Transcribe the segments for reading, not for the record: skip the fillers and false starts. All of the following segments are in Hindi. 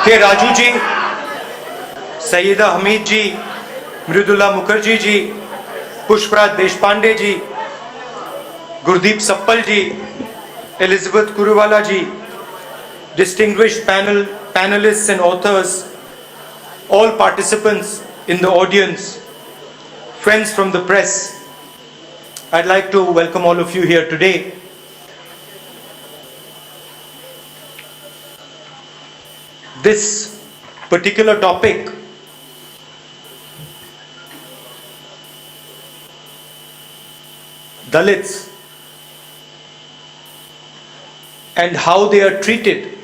के Raju ji, Saida Hameed ji, Mridula Mukherjee ji, Pushpraj Deshpande ji, Gurdeep Sappal ji, Elizabeth Kuruvala ji, distinguished panelists and authors, all participants in the audience, friends from the press, I'd like to welcome all of you here today. This particular topic Dalits and how they are treated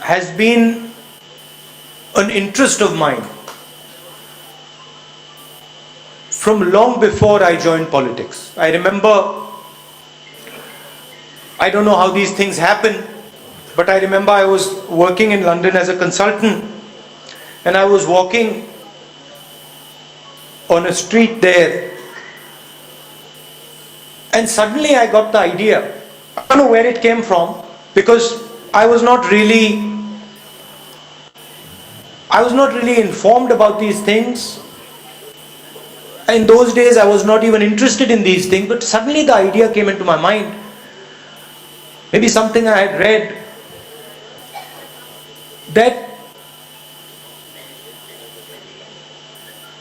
has been an interest of mine from long before I joined politics. I remember, I don't know how these things happen, but I remember I was working in London as a consultant and I was walking on a street there and suddenly I got the idea. I don't know where it came from because I was not really informed about these things. In those days I was not even interested in these things, but suddenly the idea came into my mind. Maybe something I had read that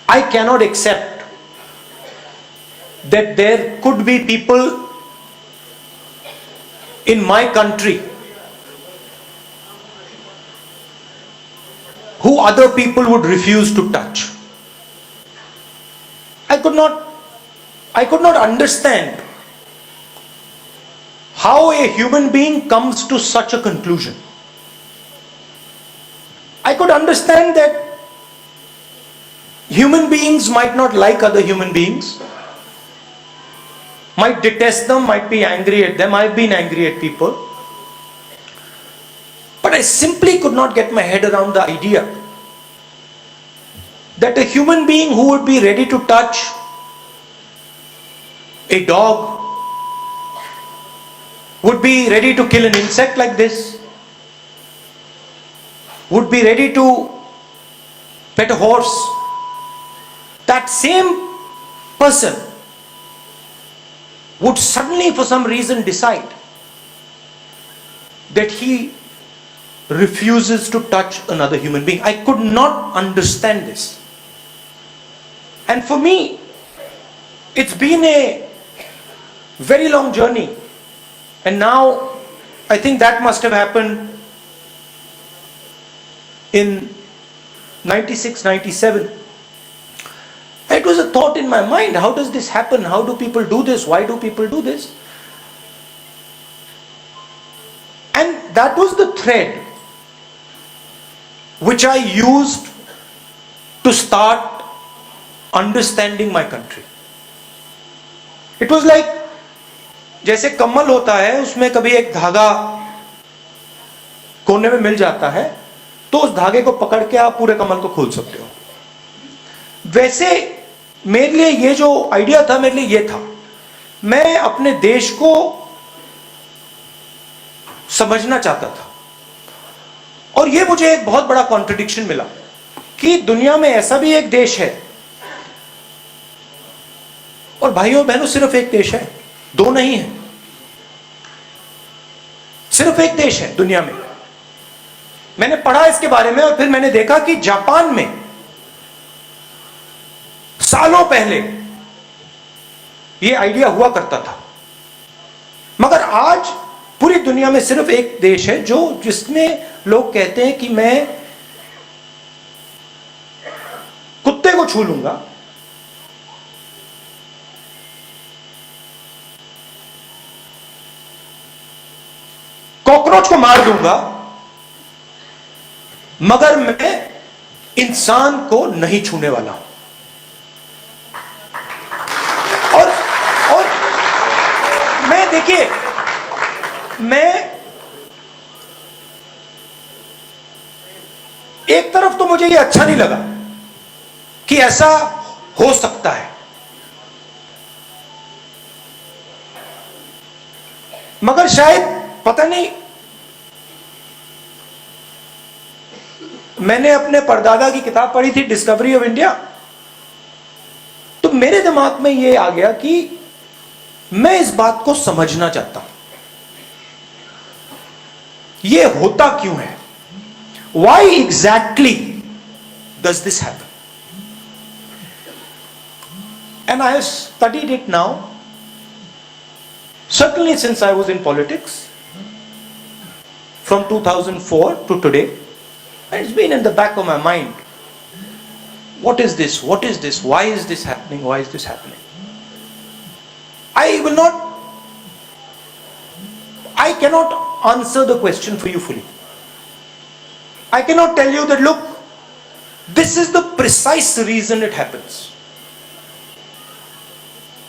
I cannot accept that there could be people in my country who other people would refuse to touch. I could not understand how a human being comes to such a conclusion. I could understand that human beings might not like other human beings, might detest them, might be angry at them. I've been angry at people. But I simply could not get my head around the idea that a human being who would be ready to touch a dog, would be ready to kill an insect like this, would be ready to pet a horse, that same person would suddenly for some reason decide that he refuses to touch another human being. I could not understand this. And for me, it's been a very long journey. And now, I think that must have happened in 96, 97. It was a thought in my mind, how does this happen? How do people do this? Why do people do this? And that was the thread which I used to start understanding my country. It was like, जैसे कमल होता है, उसमें कभी एक धागा कोने में मिल जाता है, तो उस धागे को पकड़ के आप पूरे कमल को खोल सकते हो. वैसे मेरे लिए ये जो आइडिया था, मेरे लिए ये था, मैं अपने देश को समझना चाहता था. और ये मुझे एक बहुत बड़ा कॉन्ट्रडिक्शन मिला कि दुनिया में ऐसा भी एक देश है, और भाइयों बहनों सिर्फ एक देश है, दो नहीं है, सिर्फ एक देश है दुनिया में. मैंने पढ़ा इसके बारे में और फिर मैंने देखा कि जापान में सालों पहले यह आइडिया हुआ करता था, मगर आज पूरी दुनिया में सिर्फ एक देश है जिसमें लोग कहते हैं कि मैं कुत्ते को छू लूंगा, कॉकरोच को मार दूंगा, मगर मैं इंसान को नहीं छूने वाला हूं. और मैं देखिए, मैं एक तरफ तो मुझे ये अच्छा नहीं लगा कि ऐसा हो सकता है, मगर शायद पता नहीं मैंने अपने परदादा की किताब पढ़ी थी, डिस्कवरी ऑफ इंडिया। तो मेरे दिमाग में यह आ गया कि मैं इस बात को समझना चाहता हूं, यह होता क्यों है, why exactly does this happen, and I have studied it now, certainly since I was in politics from 2004 to today, and it's been in the back of my mind, what is this, why is this happening, I cannot answer the question for you fully. I cannot tell you that, look, this is the precise reason it happens.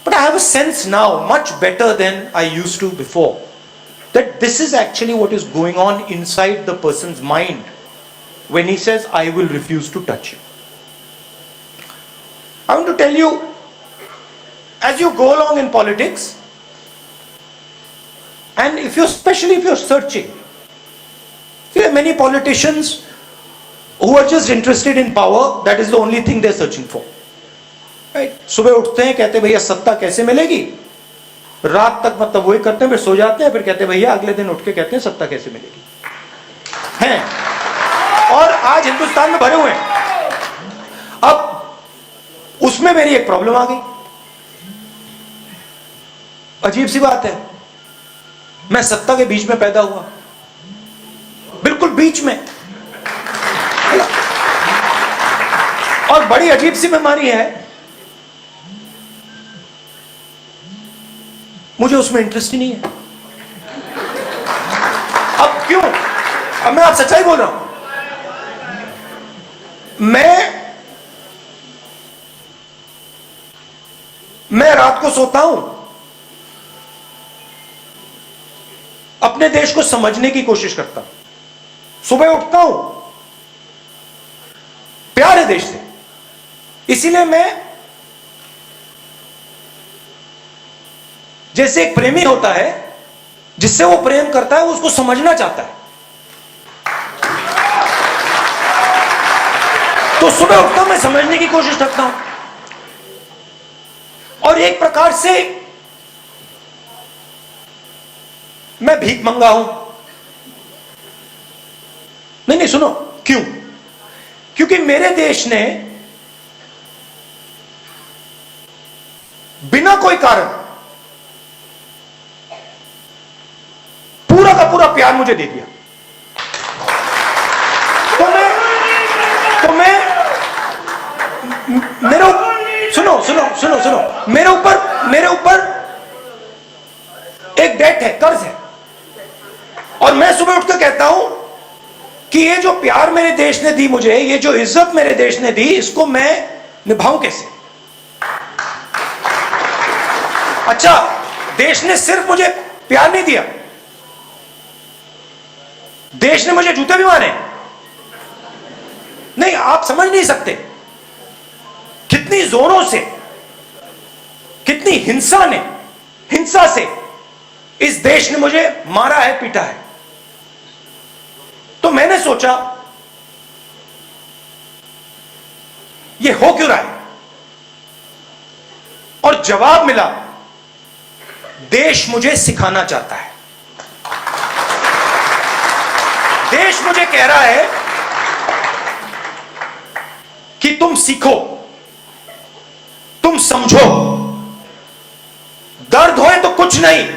But I have a sense now, much better than I used to before, that this is actually what is going on inside the person's mind when he says, I will refuse to touch you. I want to tell you, as you go along in politics, and especially if you're searching, there are many politicians who are just interested in power. That is the only thing they're searching for. Right? सुबह उठते हैं, कहते हैं भैया सत्ता कैसे मिलेगी, रात तक मतलब वही करते हैं, फिर सो जाते हैं, फिर कहते हैं भैया अगले दिन उठ के कहते हैं सत्ता कैसे मिलेगी, हैं? और आज हिंदुस्तान में भरे हुए हैं। अब उसमें मेरी एक प्रॉब्लम आ गई, अजीब सी बात है, मैं सत्ता के बीच में पैदा हुआ, बिल्कुल बीच में, और बड़ी अजीब सी बीमारी है, मुझे उसमें इंटरेस्ट ही नहीं है। अब क्यों? अब मैं आप सच्चाई बोल रहा हूं, मैं रात को सोता हूं, अपने देश को समझने की कोशिश करता हूं, सुबह उठता हूं प्यारे देश से, इसीलिए मैं, जैसे एक प्रेमी होता है, जिससे वो प्रेम करता है, वो उसको समझना चाहता है, तो सुबह उठता हूं, मैं समझने की कोशिश करता हूं, और एक प्रकार से मैं भीख मंगा हूं। नहीं, सुनो, क्यों? क्योंकि मेरे देश ने बिना कोई कारण पूरा का पूरा प्यार मुझे दे दिया, तो मैं मेरे सुनो, मेरे ऊपर एक डेट है, कर्ज है, और मैं सुबह उठकर कहता हूं कि ये जो प्यार मेरे देश ने दी मुझे, ये जो इज्जत मेरे देश ने दी, इसको मैं निभाऊं कैसे? अच्छा, देश ने सिर्फ मुझे प्यार नहीं दिया, देश ने मुझे जूते भी मारे। नहीं, आप समझ नहीं सकते कितनी जोरों से, कितनी हिंसा से इस देश ने मुझे मारा है, पीटा है। तो मैंने सोचा ये हो क्यों रहा है, और जवाब मिला, देश मुझे सिखाना चाहता है। देश मुझे कह रहा है कि तुम सीखो, तुम समझो, दर्द होए तो कुछ नहीं,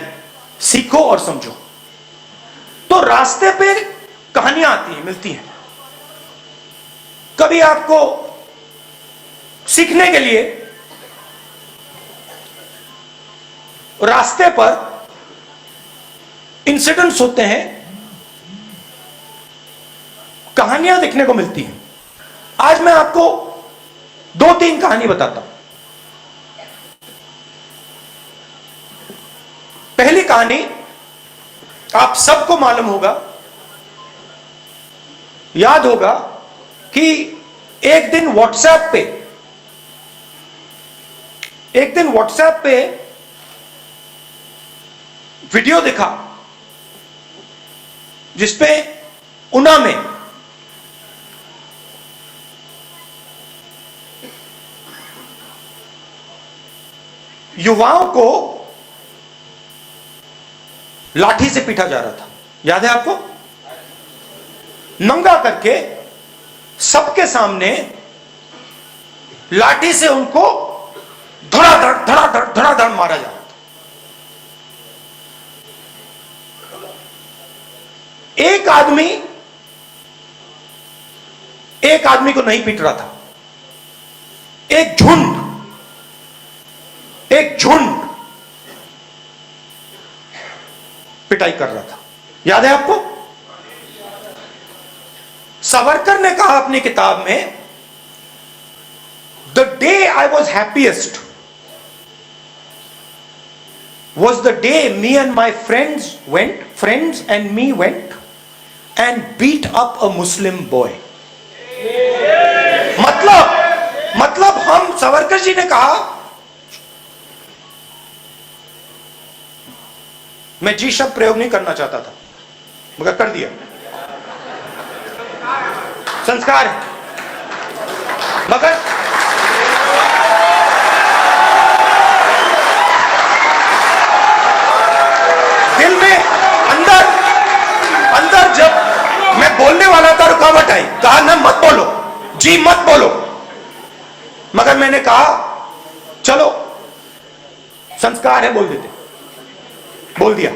सीखो और समझो। तो रास्ते पे कहानियां आती हैं, मिलती हैं, कभी आपको सीखने के लिए रास्ते पर इंसिडेंट्स होते हैं, कहानियां देखने को मिलती हैं। आज मैं आपको 2-3 कहानी बताता हूं। पहली कहानी आप सबको मालूम होगा, याद होगा कि एक दिन व्हाट्सएप पे वीडियो दिखा, जिसपे उना में युवाओं को लाठी से पीटा जा रहा था, याद है आपको? नंगा करके सबके सामने लाठी से उनको धड़ाधड़ मारा जा रहा था। एक आदमी को नहीं पीट रहा था, एक झुंड पिटाई कर रहा था, याद है आपको? सावरकर ने कहा अपनी किताब में, the day I was happiest was the day me and my friends and me went and beat up a Muslim boy. मतलब हम, सावरकर जी ने कहा, मैं जी शब्द प्रयोग नहीं करना चाहता था मगर कर दिया, संस्कार है, मगर दिल में अंदर जब मैं बोलने वाला था रुकावट आई, कहा ना मत बोलो जी, मत बोलो, मगर मैंने कहा चलो संस्कार है, बोल देते, बोल दिया।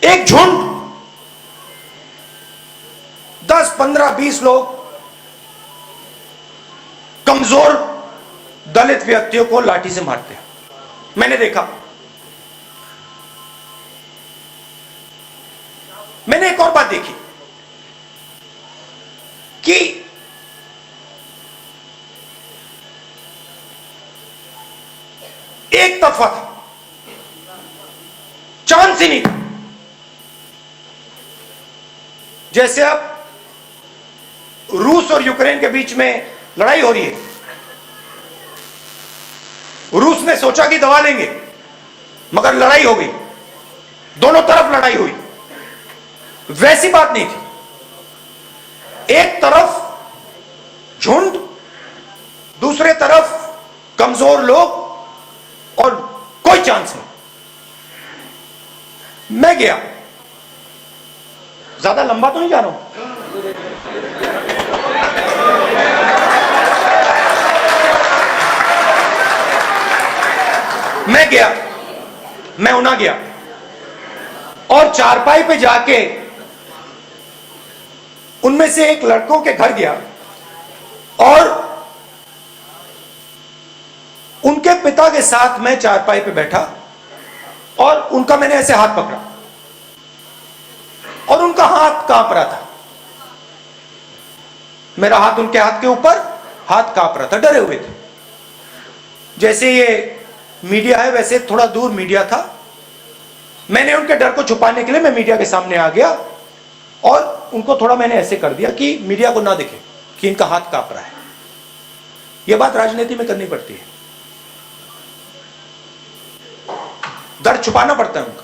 एक झुंड 10, 15, 20 लोग कमजोर दलित व्यक्तियों को लाठी से मारते हैं, मैंने देखा। मैंने एक और बात देखी कि एक तरफा था, चांस ही नहीं था। जैसे अब रूस और यूक्रेन के बीच में लड़ाई हो रही है, रूस ने सोचा कि दबा लेंगे, मगर लड़ाई हो गई, दोनों तरफ लड़ाई हुई। वैसी बात नहीं थी, एक तरफ झुंड, दूसरे तरफ कमजोर लोग, और कोई चांस नहीं। मैं गया, ज्यादा लंबा तो नहीं जा रहा हूं, मैं उना गया और चारपाई पे जाके उनमें से एक लड़कों के घर गया और उनके पिता के साथ मैं चारपाई पे बैठा और उनका मैंने ऐसे हाथ पकड़ा और उनका हाथ कांप रहा था, मेरा हाथ उनके हाथ के ऊपर, हाथ कांप रहा था, डरे हुए थे। जैसे ये मीडिया है वैसे थोड़ा दूर मीडिया था, मैंने उनके डर को छुपाने के लिए मैं मीडिया के सामने आ गया और उनको थोड़ा मैंने ऐसे कर दिया कि मीडिया को ना दिखे कि इनका हाथ कांप रहा है। यह बात राजनीति में करनी पड़ती है, डर छुपाना पड़ता है उनका।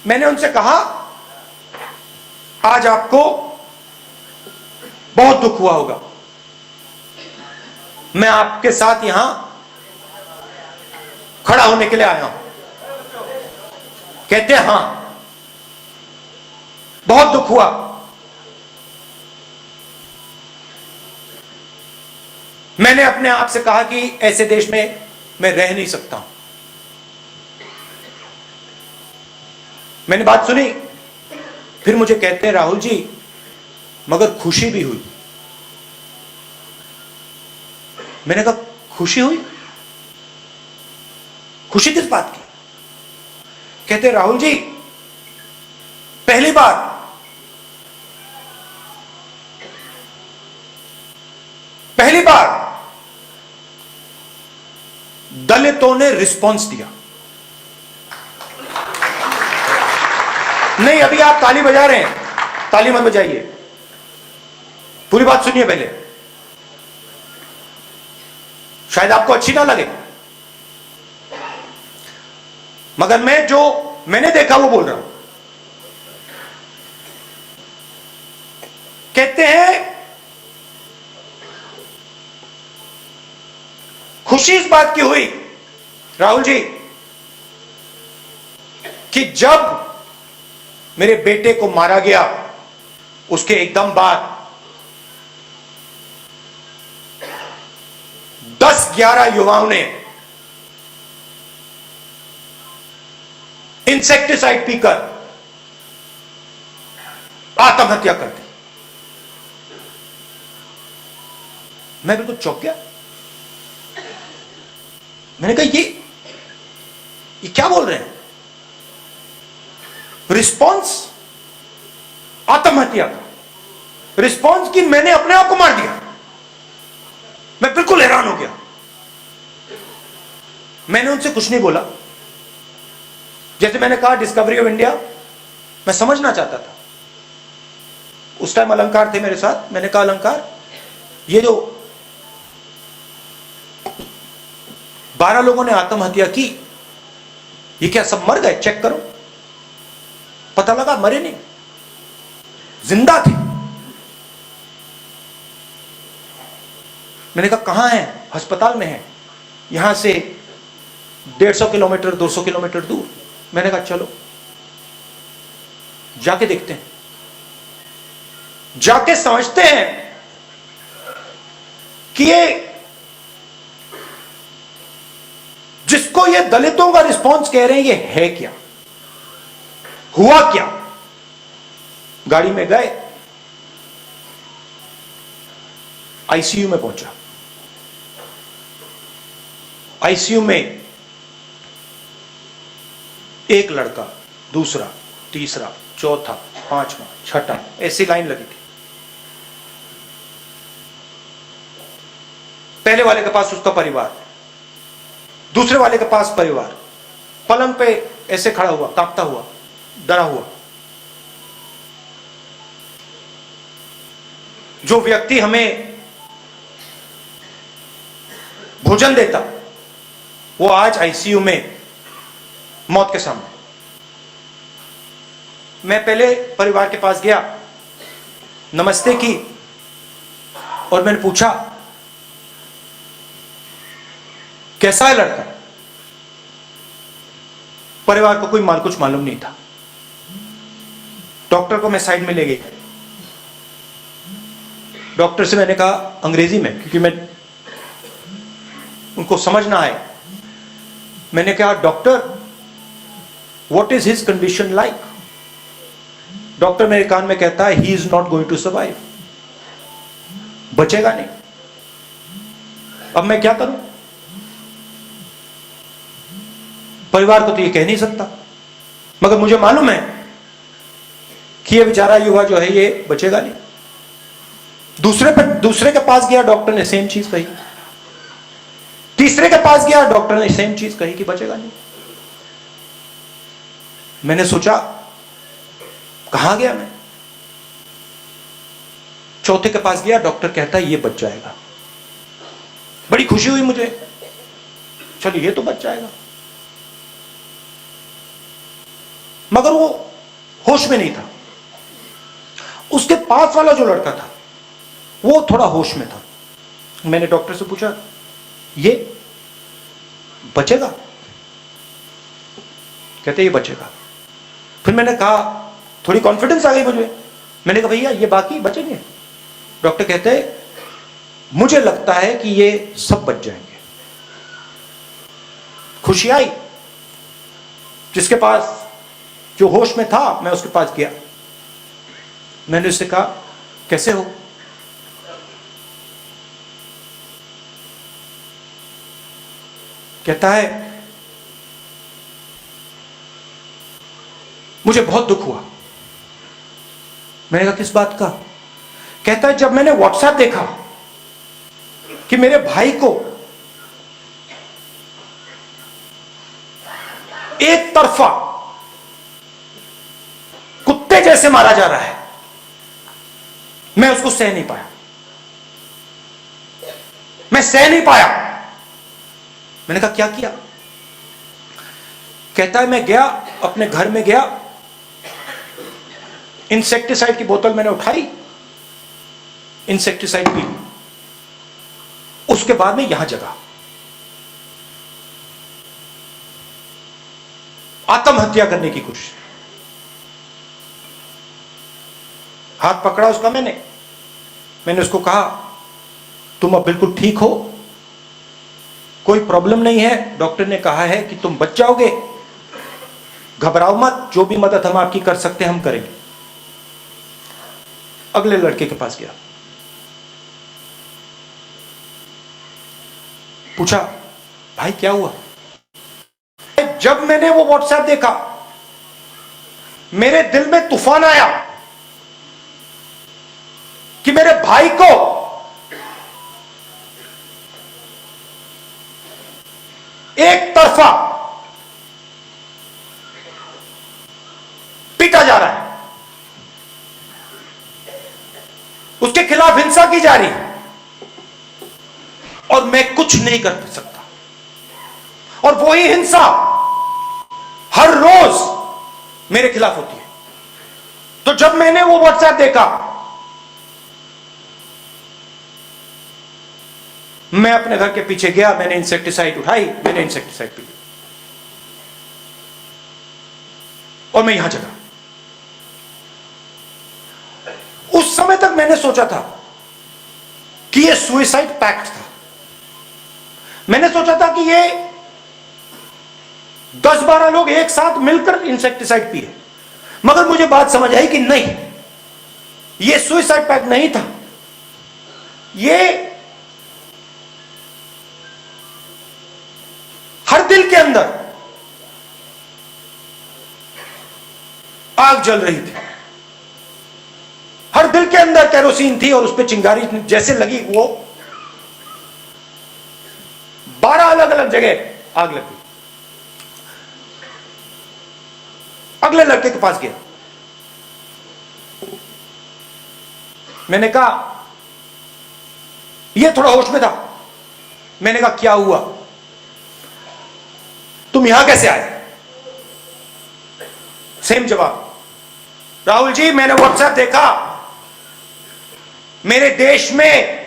मैंने उनसे कहा, आज आपको बहुत दुख हुआ होगा, मैं आपके साथ यहां खड़ा होने के लिए आया हूं। कहते हैं हां, बहुत दुख हुआ, मैंने अपने आप से कहा कि ऐसे देश में मैं रह नहीं सकता हूं। मैंने बात सुनी, फिर मुझे कहते हैं राहुल जी मगर खुशी भी हुई। मैंने कहा खुशी हुई? खुशी किस बात की? कहते राहुल जी पहली बार दलितों ने रिस्पॉन्स दिया। नहीं, अभी आप ताली बजा रहे हैं, ताली मत बजाइए, पूरी बात सुनिए पहले, शायद आपको अच्छी ना लगे, मगर मैं जो मैंने देखा वो बोल रहा हूं। कहते हैं खुशी इस बात की हुई राहुल जी कि जब मेरे बेटे को मारा गया उसके एकदम बाद 10-11 युवाओं ने इंसेक्टिसाइड पीकर आत्महत्या कर दी। मैं बिल्कुल चौंक गया। मैंने कहा ये क्या बोल रहे हैं? रिस्पॉन्स आत्महत्या का रिस्पॉन्स कि मैंने अपने आप को मार दिया। मैं बिल्कुल हैरान हो गया। मैंने उनसे कुछ नहीं बोला। जैसे मैंने कहा डिस्कवरी ऑफ इंडिया मैं समझना चाहता था। उस टाइम अलंकार थे मेरे साथ। मैंने कहा अलंकार, ये जो 12 लोगों ने आत्महत्या की, ये क्या सब मर गए? चेक करो। पता लगा मरे नहीं, जिंदा थे। मैंने कहा कहां है? अस्पताल में है, यहां से 150 किलोमीटर 200 किलोमीटर दूर। मैंने कहा चलो जाके देखते हैं, जाके समझते हैं कि ये जिसको ये दलितों का रिस्पॉन्स कह रहे हैं, ये है क्या, हुआ क्या। गाड़ी में गए, आईसीयू में पहुंचा। आईसीयू में एक लड़का, दूसरा, तीसरा, चौथा, पांचवा, छठा, ऐसी लाइन लगी थी। पहले वाले के पास उसका परिवार, दूसरे वाले के पास परिवार, पलंग पे ऐसे खड़ा हुआ, कांपता हुआ, डरा हुआ। जो व्यक्ति हमें भोजन देता, वो आज आईसीयू में मौत के सामने। मैं पहले परिवार के पास गया, नमस्ते की, और मैंने पूछा कैसा है लड़का। परिवार को कोई कुछ मालूम नहीं था। डॉक्टर को मैं साइड में ले गई। डॉक्टर से मैंने कहा अंग्रेजी में, क्योंकि मैं उनको समझ ना आए। मैंने कहा doctor, what is his condition like? Doctor मेरे कान में कहता है he is not going to survive, बचेगा नहीं। अब मैं क्या करूं? परिवार को तो ये कह नहीं सकता, मगर मुझे मालूम है कि ये बेचारा युवा जो है ये बचेगा नहीं। दूसरे के पास गया, डॉक्टर ने सेम चीज कही। तीसरे के पास गया, डॉक्टर ने सेम चीज कही कि बचेगा नहीं। मैंने सोचा कहां गया मैं? चौथे के पास गया, डॉक्टर कहता है ये बच जाएगा। बड़ी खुशी हुई मुझे, चलिए ये तो बच जाएगा। मगर वो होश में नहीं था। उसके पास वाला जो लड़का था वो थोड़ा होश में था। मैंने डॉक्टर से पूछा ये बचेगा? कहते ये बचेगा। फिर मैंने कहा, थोड़ी कॉन्फिडेंस आ गई मुझे। मैंने कहा भैया ये बाकी बचेंगे? डॉक्टर कहते मुझे लगता है कि ये सब बच जाएंगे। खुशी आई। जिसके पास जो होश में था, मैं उसके पास गया। मैंने उससे कहा कैसे हो? कहता है मुझे बहुत दुख हुआ। मैंने कहा किस बात का? कहता है जब मैंने व्हाट्सएप देखा कि मेरे भाई को एक तरफा कुत्ते जैसे मारा जा रहा है, मैं उसको सह नहीं पाया। मैं सह नहीं पाया। मैंने कहा क्या किया? कहता है मैं गया, अपने घर में गया, इंसेक्टिसाइड की बोतल मैंने उठाई, इंसेक्टिसाइड पी, उसके बाद में यहां जगा, आत्महत्या करने की कोशिश। हाथ पकड़ा उसका, मैंने उसको कहा तुम अब बिल्कुल ठीक हो, कोई प्रॉब्लम नहीं है, डॉक्टर ने कहा है कि तुम बच जाओगे, घबराओ मत, जो भी मदद हम आपकी कर सकते हैं हम करेंगे। अगले लड़के के पास गया, पूछा भाई क्या हुआ? जब मैंने वो व्हाट्सएप देखा मेरे दिल में तूफान आया कि मेरे भाई को एक तरफा पीटा जा रहा है, उसके खिलाफ हिंसा की जा रही है और मैं कुछ नहीं कर सकता, और वही हिंसा हर रोज मेरे खिलाफ होती है। तो जब मैंने वो व्हाट्सएप देखा, मैं अपने घर के पीछे गया, मैंने इंसेक्टिसाइड उठाई, मैंने इंसेक्टिसाइड पी और मैं यहां जगा। उस समय तक मैंने सोचा था कि ये सुइसाइड पैक्ट था, मैंने सोचा था कि ये 10-12 लोग एक साथ मिलकर इंसेक्टिसाइड पिए, मगर मुझे बात समझ आई कि नहीं, ये सुइसाइड पैक्ट नहीं था, ये हर दिल के अंदर आग जल रही थी, हर दिल के अंदर केरोसिन थी और उस पर चिंगारी जैसे लगी, वो 12 अलग अलग जगह आग लगी। अगले लड़के के पास गया, मैंने कहा, यह थोड़ा होश में था, मैंने कहा क्या हुआ, तुम यहां कैसे आए? सेम जवाब, राहुल जी मैंने व्हाट्सएप देखा, मेरे देश में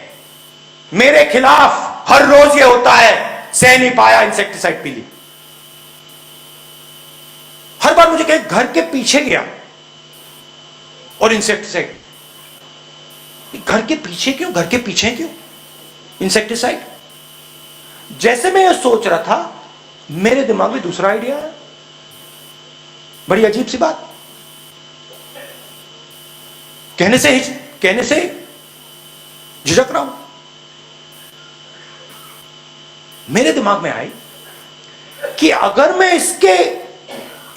मेरे खिलाफ हर रोज ये होता है, सह नहीं पाया, इंसेक्टिसाइड पी ली। हर बार मुझे कहे घर के पीछे गया और इंसेक्टिसाइड, घर के पीछे क्यों, घर के पीछे क्यों इंसेक्टिसाइड? जैसे मैं ये सोच रहा था, मेरे दिमाग में दूसरा आइडिया है, बड़ी अजीब सी बात, कहने से झिझक रहा हूं। मेरे दिमाग में आई कि अगर मैं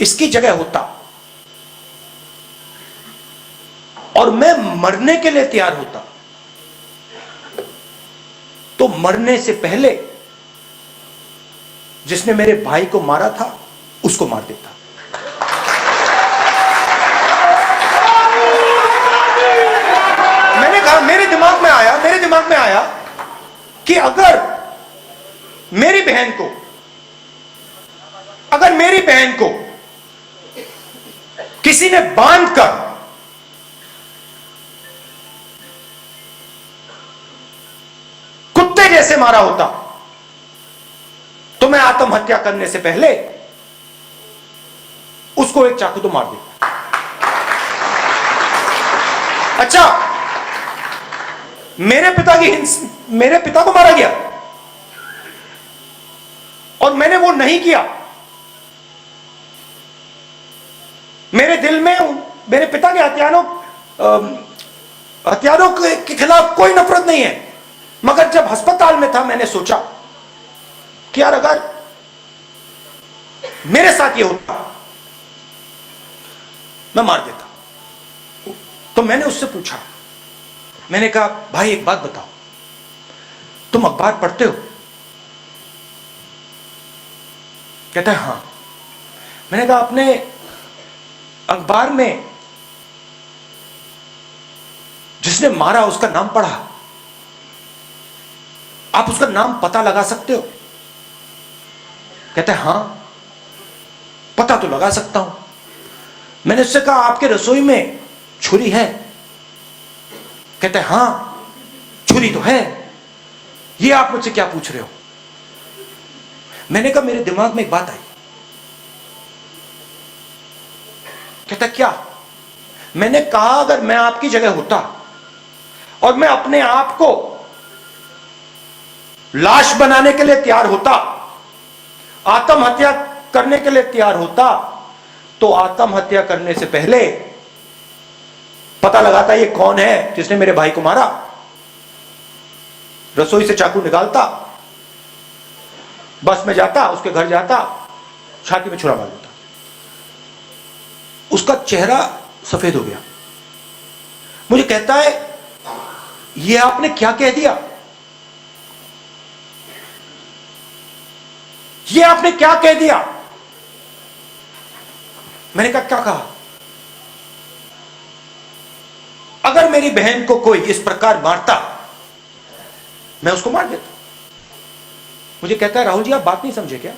इसकी जगह होता और मैं मरने के लिए तैयार होता, तो मरने से पहले जिसने मेरे भाई को मारा था उसको मार देता। मैंने कहा, मेरे दिमाग में आया कि अगर मेरी बहन को किसी ने बांधकर कुत्ते जैसे मारा होता, तो मैं आत्महत्या करने से पहले उसको एक चाकू तो मार देता। अच्छा, मेरे पिता को मारा गया और मैंने वो नहीं किया। मेरे दिल में मेरे पिता के हत्यारों के खिलाफ कोई नफरत नहीं है, मगर जब अस्पताल में था मैंने सोचा कि यार अगर मेरे साथ ये होता मैं मार देता। तो मैंने उससे पूछा, मैंने कहा भाई एक बात बताओ, तुम अखबार पढ़ते हो? कहता है हाँ। मैंने कहा अपने अखबार में जिसने मारा उसका नाम पढ़ा, आप उसका नाम पता लगा सकते हो? कहता है हाँ पता तो लगा सकता हूं। मैंने उससे कहा आपके रसोई में छुरी है? कहता है हाँ छुरी तो है, ये आप मुझसे क्या पूछ रहे हो? मैंने कहा मेरे दिमाग में एक बात आई। कहता क्या? मैंने कहा अगर मैं आपकी जगह होता और मैं अपने आप को लाश बनाने के लिए तैयार होता, आत्महत्या करने के लिए तैयार होता, तो आत्महत्या करने से पहले पता लगाता ये कौन है जिसने मेरे भाई को मारा, रसोई से चाकू निकालता, बस में जाता, उसके घर जाता, छाती में छुरा मार देता। उसका चेहरा सफेद हो गया। मुझे कहता है ये आपने क्या कह दिया? ये आपने क्या कह दिया? मैंने कहा क्या कहा? अगर मेरी बहन को कोई इस प्रकार मारता, मैं उसको मार देता। मुझे कहता है राहुल जी आप बात नहीं समझे क्या?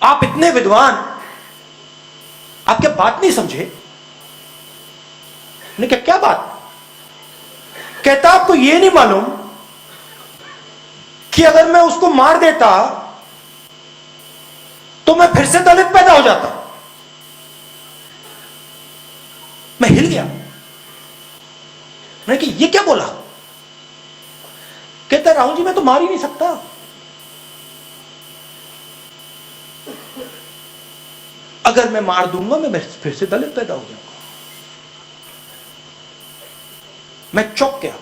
आप इतने विद्वान, आप क्या बात नहीं समझे? मैंने कहा क्या बात? कहता आपको यह नहीं मालूम कि अगर मैं उसको मार देता तो मैं फिर से दलित पैदा हो जाता। मैं हिल गया। मैंने कहा ये क्या बोला? कहता राहुल जी मैं तो मार ही नहीं सकता। अगर मैं मार दूंगा मैं फिर से दलित पैदा हो जाऊंगा। मैं चौंक गया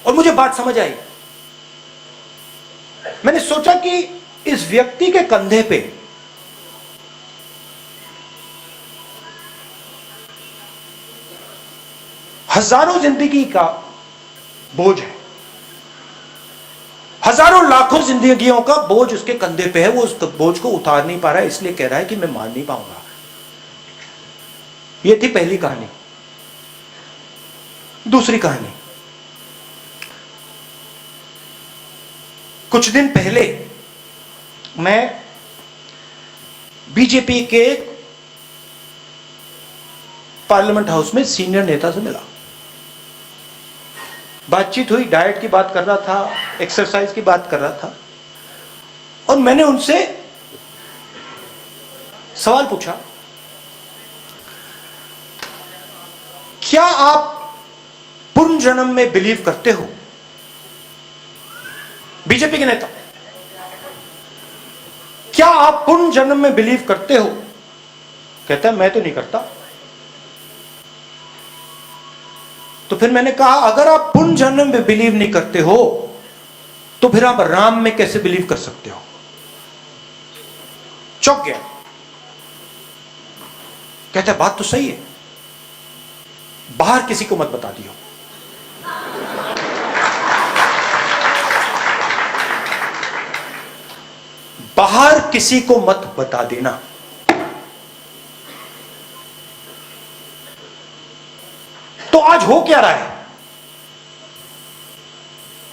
और मुझे बात समझ आई। मैंने सोचा कि इस व्यक्ति के कंधे पे हजारों जिंदगी का बोझ है, हजारों लाखों जिंदगियों का बोझ उसके कंधे पे है। वो उस बोझ को उतार नहीं पा रहा है, इसलिए कह रहा है कि मैं मार नहीं पाऊंगा। ये थी पहली कहानी। दूसरी कहानी, कुछ दिन पहले मैं बीजेपी के पार्लियामेंट हाउस में सीनियर नेता से मिला। बातचीत हुई, डाइट की बात कर रहा था, एक्सरसाइज की बात कर रहा था, और मैंने उनसे सवाल पूछा, क्या आप पुनर्जन्म में बिलीव करते हो? बीजेपी के नेता, क्या आप पुनर्जन्म में बिलीव करते हो? कहता है मैं तो नहीं करता। तो फिर मैंने कहा अगर आप पुनर्जन्म में बिलीव नहीं करते हो तो फिर आप राम में कैसे बिलीव कर सकते हो? चौंक गया। कहता है बात तो सही है, बाहर किसी को मत बता दियो। बाहर किसी को मत बता देना। तो आज हो क्या रहा है?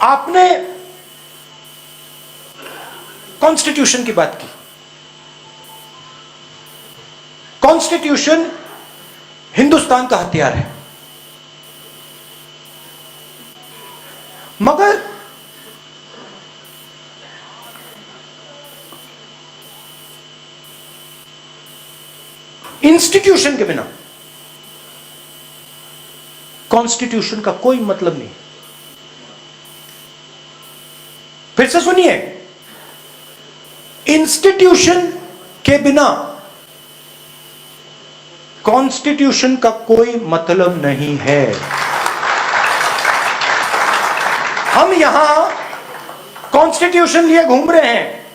आपने कॉन्स्टिट्यूशन की बात की। कॉन्स्टिट्यूशन हिंदुस्तान का हथियार है, मगर इंस्टीट्यूशन के बिना कॉन्स्टिट्यूशन का कोई मतलब नहीं। फिर से सुनिए, इंस्टीट्यूशन के बिना कॉन्स्टिट्यूशन का कोई मतलब नहीं है। हम यहां कॉन्स्टिट्यूशन लिए घूम रहे हैं।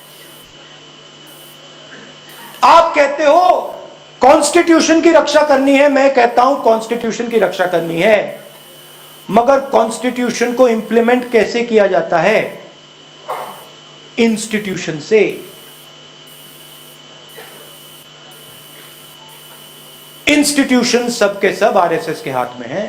आप कहते हो कॉन्स्टिट्यूशन की रक्षा करनी है, मैं कहता हूं कॉन्स्टिट्यूशन की रक्षा करनी है, मगर कॉन्स्टिट्यूशन को इंप्लीमेंट कैसे किया जाता है? इंस्टीट्यूशन से। इंस्टीट्यूशन सबके सब आरएसएस के हाथ में है।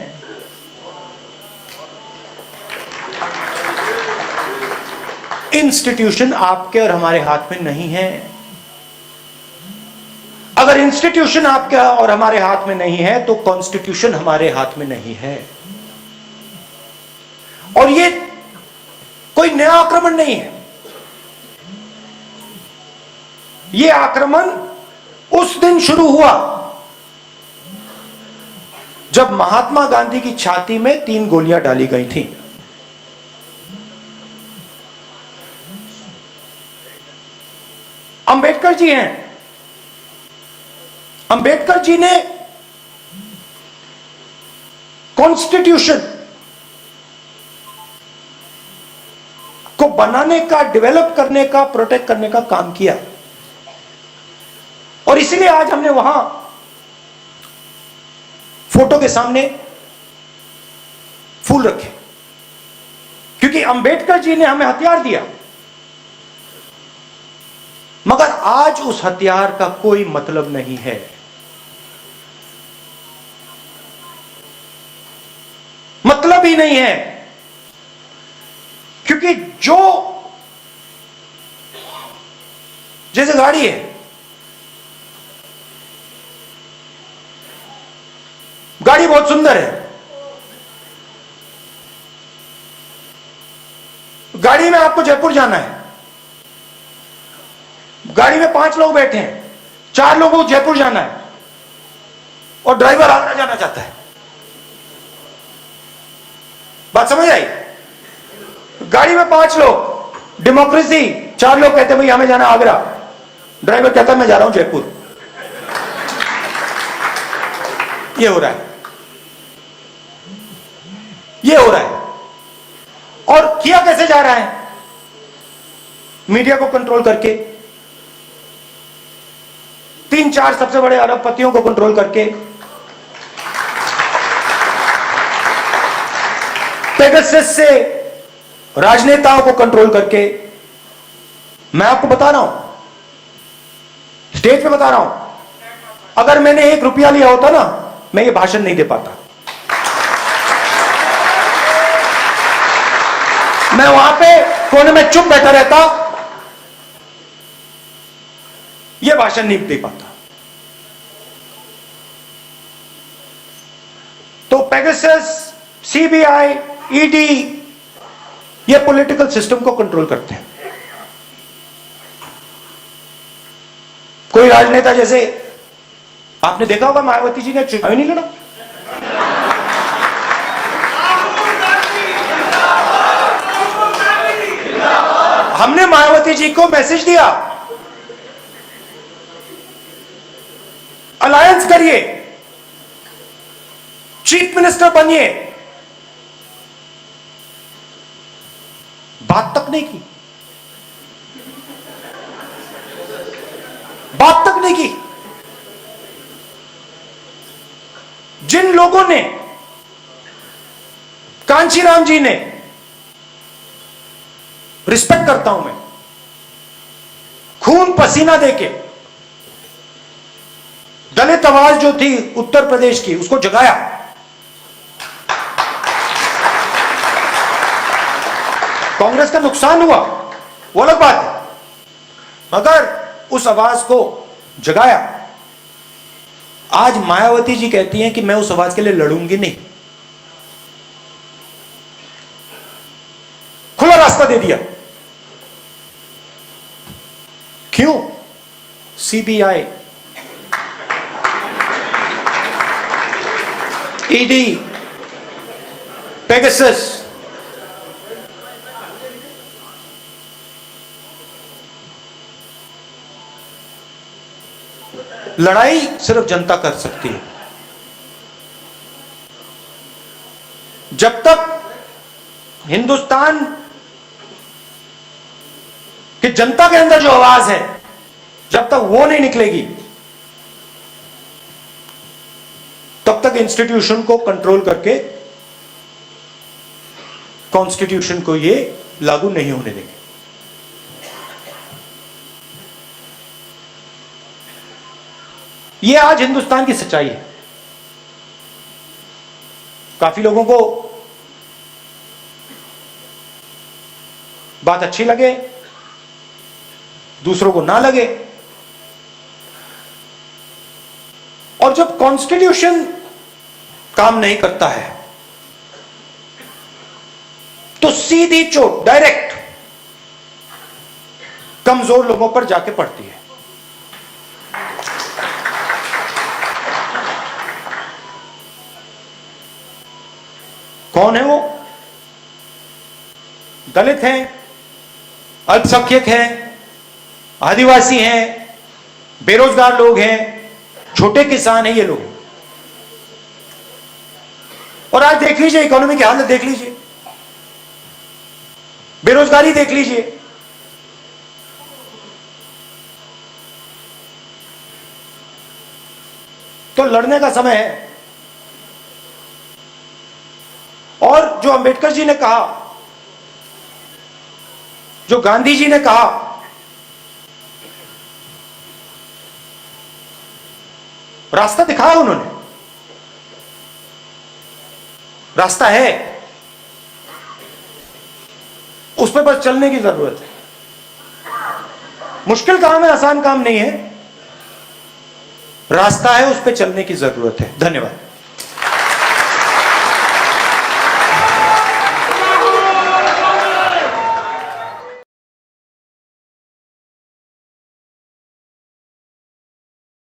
इंस्टीट्यूशन आपके और हमारे हाथ में नहीं है। अगर इंस्टीट्यूशन आपका और हमारे हाथ में नहीं है तो कॉन्स्टिट्यूशन हमारे हाथ में नहीं है। और ये कोई नया आक्रमण नहीं है। ये आक्रमण उस दिन शुरू हुआ जब महात्मा गांधी की छाती में 3 गोलियां डाली गई थी। अंबेडकर जी हैं। अंबेडकर जी ने कॉन्स्टिट्यूशन को बनाने का, डेवलप करने का, प्रोटेक्ट करने का काम किया। और इसलिए आज हमने वहां फोटो के सामने फूल रखे, क्योंकि अंबेडकर जी ने हमें हथियार दिया, मगर आज उस हथियार का कोई मतलब नहीं है। मतलब ही नहीं है, क्योंकि जो जैसे गाड़ी है, गाड़ी बहुत सुंदर है, गाड़ी में आपको जयपुर जाना है, गाड़ी में 5 लोग बैठे हैं, 4 लोगों को जयपुर जाना है और ड्राइवर आगरा जाना चाहता है। बात समझ आई? गाड़ी में 5 लोग, डेमोक्रेसी, 4 लोग कहते हैं भाई हमें जाना आगरा, ड्राइवर कहता है मैं जा रहा हूं जयपुर। ये हो रहा है, ये हो रहा है। और किया कैसे जा रहा है? मीडिया को कंट्रोल करके, 3-4 सबसे बड़े अरबपतियों को कंट्रोल करके, पेगासस से राजनेताओं को कंट्रोल करके। मैं आपको बता रहा हूं, स्टेज पे बता रहा हूं, अगर मैंने 1 रुपया लिया होता ना, मैं ये भाषण नहीं दे पाता। मैं वहां पे कोने में चुप बैठा रहता, यह भाषण नहीं दे पाता। तो पेगासस, सीबीआई, ईडी, ये पॉलिटिकल सिस्टम को कंट्रोल करते हैं। कोई राजनेता, जैसे आपने देखा होगा मायावती जी ने चुनाव नहीं लड़ा, हमने मायावती जी को मैसेज दिया, अलायंस करिए, चीफ मिनिस्टर बनिए। बात तक नहीं की, बात तक नहीं की। जिन लोगों ने, कांशीराम जी ने, रिस्पेक्ट करता हूं मैं, खून पसीना देके दलित आवाज जो थी उत्तर प्रदेश की, उसको जगाया। कांग्रेस का नुकसान हुआ, वो अलग बात है, मगर उस आवाज को जगाया। आज मायावती जी कहती हैं कि मैं उस आवाज के लिए लड़ूंगी नहीं, खुला रास्ता दे दिया। क्यों? सीबीआई, ईडी, पेगासस, लड़ाई सिर्फ जनता कर सकती है। जब तक हिंदुस्तान कि जनता के अंदर जो आवाज है, जब तक वो नहीं निकलेगी, तब तक इंस्टीट्यूशन को कंट्रोल करके कॉन्स्टिट्यूशन को ये लागू नहीं होने देंगे। ये आज हिंदुस्तान की सच्चाई है। काफी लोगों को बात अच्छी लगे, दूसरों को ना लगे, जब कॉन्स्टिट्यूशन काम नहीं करता है तो सीधी चोट डायरेक्ट कमजोर लोगों पर जाके पड़ती है। कौन है वो? दलित हैं, अल्पसंख्यक हैं, आदिवासी हैं, बेरोजगार लोग हैं, छोटे किसान हैं ये लोग। और आज देख लीजिए इकोनॉमी की हालत, देख लीजिए बेरोजगारी, देख लीजिए। तो लड़ने का समय है। और जो अंबेडकर जी ने कहा, जो गांधी जी ने कहा, रास्ता दिखाया उन्होंने, रास्ता है, उस पर बस चलने की जरूरत है। मुश्किल काम है, आसान काम नहीं है, रास्ता है, उस पर चलने की जरूरत है। धन्यवाद।